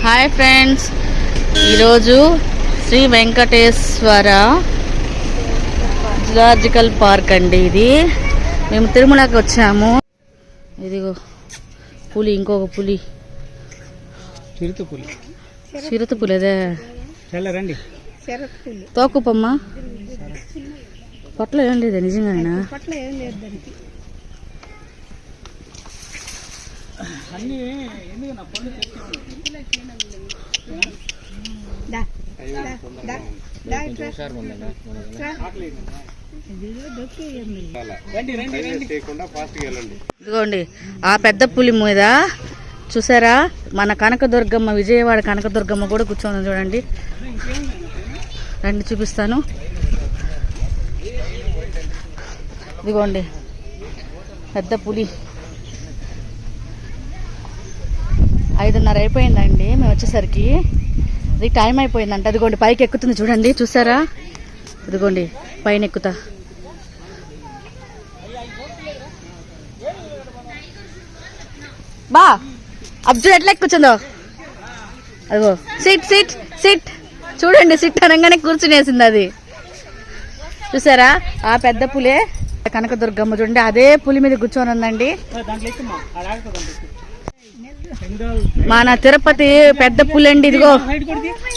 Hi friends, ఈరోజు Shri Venkateswara zoological park అండి. ఇది మేము తిరుమలకి వచ్చాము. ఇదిగో పులి, ఇంకొక పులి, చిరుత పులి. అదే తోకుపమ్మ పొట్ల ఏం లేదా నిజంగా? ఇదిగోండి ఆ పెద్ద పులి మీద చూసారా, మన కనకదుర్గమ్మ, విజయవాడ కనకదుర్గమ్మ కూడా కూర్చొని చూడండి. రండి చూపిస్తాను. ఇదిగోండి పెద్ద పులి. 5:30 అయిపోయిందండి మేము వచ్చేసరికి. అది టైం అయిపోయిందంట. అదిగోండి పైకి ఎక్కుతుంది చూడండి, చూసారా? ఇదిగోండి పైన ఎక్కుతా. బా అబ్జు ఎట్లా ఎక్కుతుందో. అదిగో సిట్ సిట్ సిట్ చూడండి, సిట్ అనగానే కూర్చునేసింది అది. చూసారా ఆ పెద్ద పులే కనకదుర్గమ్మ. చూడండి అదే పులి మీద కూర్చొని ఉందండి. మన తిరుపతి పెద్ద పులండి. ఇదిగో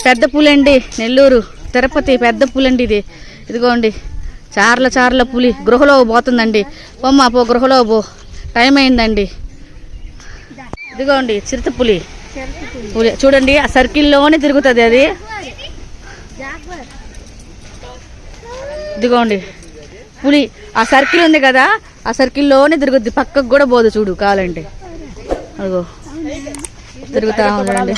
పెద్ద పులండి, నెల్లూరు తిరుపతి పెద్ద పులండి ఇది. ఇదిగోండి చార్ల పులి గృహలో పోతుందండి. పొమ్మ పో, గృహలో పో, టైం అయిందండి. ఇదిగోండి చిరుత పులి చూడండి, ఆ సర్కిల్లోనే తిరుగుతుంది అది. ఇదిగోండి పులి, ఆ సర్కిల్ ఉంది కదా, ఆ సర్కిల్లోనే తిరుగుద్ది, పక్కకు కూడా పోదు చూడు కావాలంటే. అదిగో తిరుగుతా ఉండండి.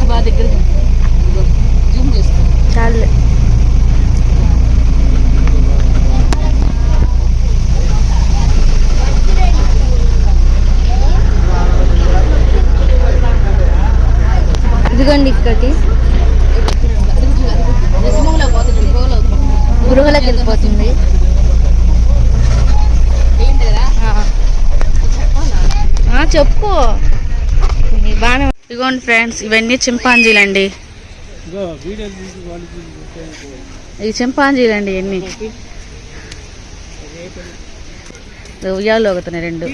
బాగా దగ్గర చాలే. ఇదిగోండి ఇక్కడికి గృహలోకి వెళ్ళిపోతుంది. చెప్పు బాగా. ఇదిగోండి ఫ్రెండ్స్, ఇవన్నీ చింపాంజీలండి. ఇవి చింపాంజీలండి. ఇవన్నీ ఉయ్యాలు ఒకతున్నాయి 2.